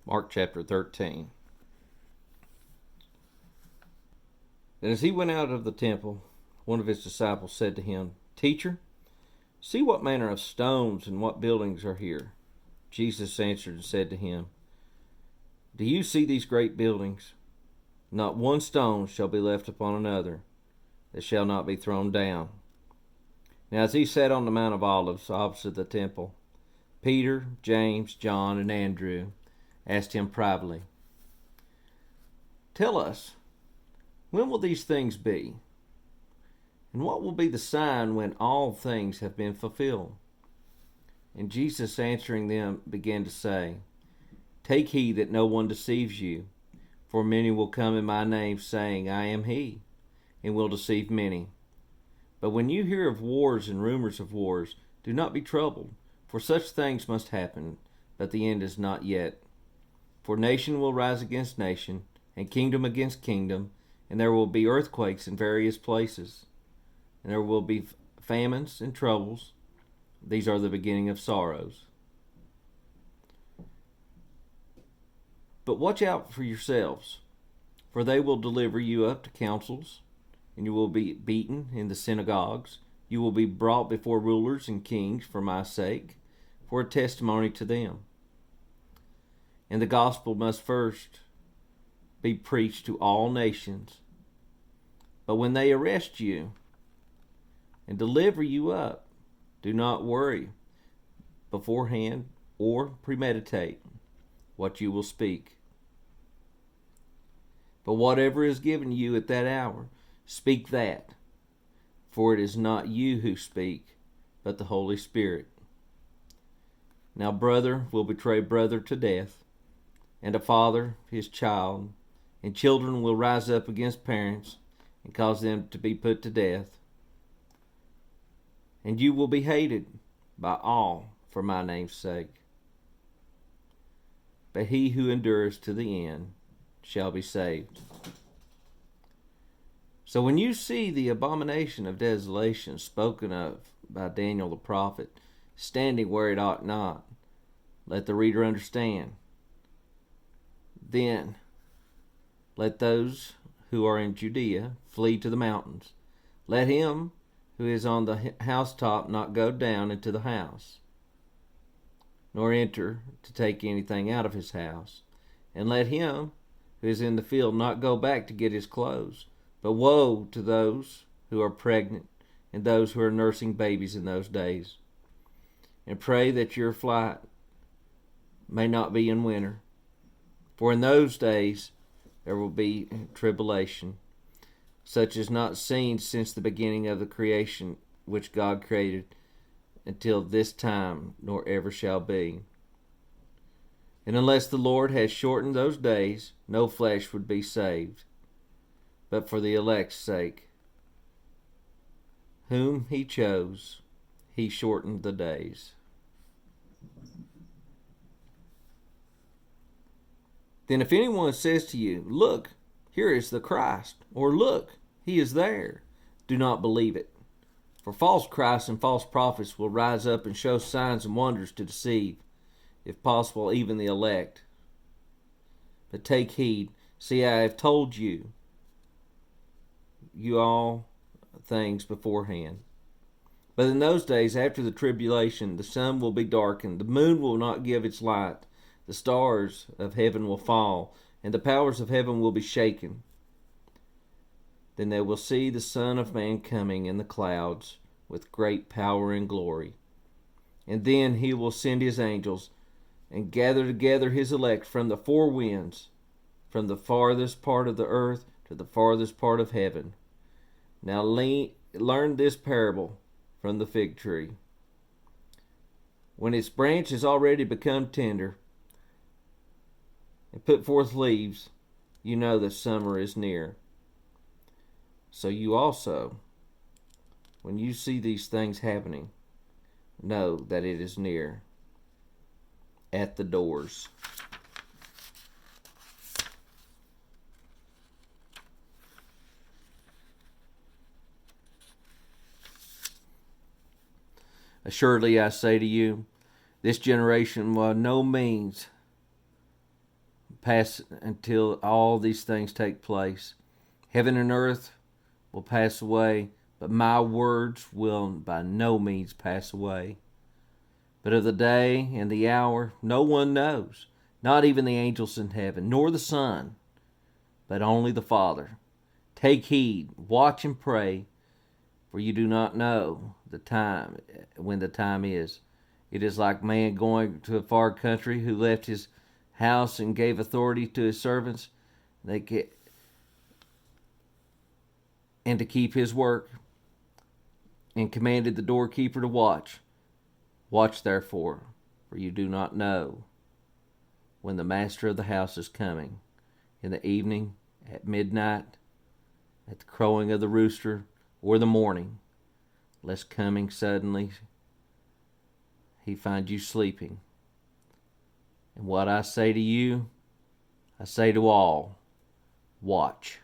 Mark chapter 13. And as he went out of the temple, one of his disciples said to him, Teacher, see what manner of stones and what buildings are here. Jesus answered and said to him, Do you see these great buildings? Not one stone shall be left upon another that shall not be thrown down. Now as he sat on the Mount of Olives opposite the temple, Peter, James, John, and Andrew asked him privately, Tell us, when will these things be? And what will be the sign when all things have been fulfilled? And Jesus answering them began to say, Take heed that no one deceives you, for many will come in my name, saying, I am he, and will deceive many. But when you hear of wars and rumors of wars, do not be troubled, for such things must happen, but the end is not yet. For nation will rise against nation, and kingdom against kingdom, and there will be earthquakes in various places, and there will be famines and troubles. These are the beginning of sorrows. But watch out for yourselves, for they will deliver you up to councils, and you will be beaten in the synagogues. You will be brought before rulers and kings for my sake, for a testimony to them. And the gospel must first be preached to all nations. But when they arrest you and deliver you up, do not worry beforehand or premeditate what you will speak. But whatever is given you at that hour, speak that, for it is not you who speak, but the Holy Spirit. Now brother will betray brother to death, and a father his child, and children will rise up against parents and cause them to be put to death. And you will be hated by all for my name's sake. But he who endures to the end shall be saved. So when you see the abomination of desolation spoken of by Daniel the prophet standing where it ought not, let the reader understand. Then let those who are in Judea flee to the mountains. Let him who is on the housetop not go down into the house, nor enter to take anything out of his house. And let him who is in the field not go back to get his clothes. But woe to those who are pregnant and those who are nursing babies in those days. And pray that your flight may not be in winter. For in those days there will be tribulation, such as not seen since the beginning of the creation which God created until this time, nor ever shall be. And unless the Lord has shortened those days, no flesh would be saved, but for the elect's sake, whom he chose, he shortened the days. Then if anyone says to you, Look, here is the Christ, or Look, he is there, do not believe it. For false Christs and false prophets will rise up and show signs and wonders to deceive, if possible, even the elect. But take heed, see, I have told you all things beforehand. But in those days after the tribulation, the sun will be darkened, the moon will not give its light, the stars of heaven will fall, and the powers of heaven will be shaken. Then they will see the Son of Man coming in the clouds with great power and glory. And then he will send his angels and gather together his elect from the four winds, from the farthest part of the earth to the farthest part of heaven. Now learn this parable from the fig tree. When its branch has already become tender and put forth leaves, you know that summer is near. So you also, when you see these things happening, know that it is near, at the doors. Assuredly I say to you, this generation will by no means pass until all these things take place. Heaven and earth will pass away, but my words will by no means pass away. But of the day and the hour no one knows, not even the angels in heaven, nor the Son, but only the Father. Take heed, watch and pray, for you do not know the time when the time is. It is like man going to a far country who left his house and gave authority to his servants and to keep his work, and commanded the doorkeeper to watch. Watch therefore, for you do not know when the master of the house is coming, in the evening, at midnight, at the crowing of the rooster, or the morning, lest coming suddenly he find you sleeping. And what I say to you, I say to all, watch.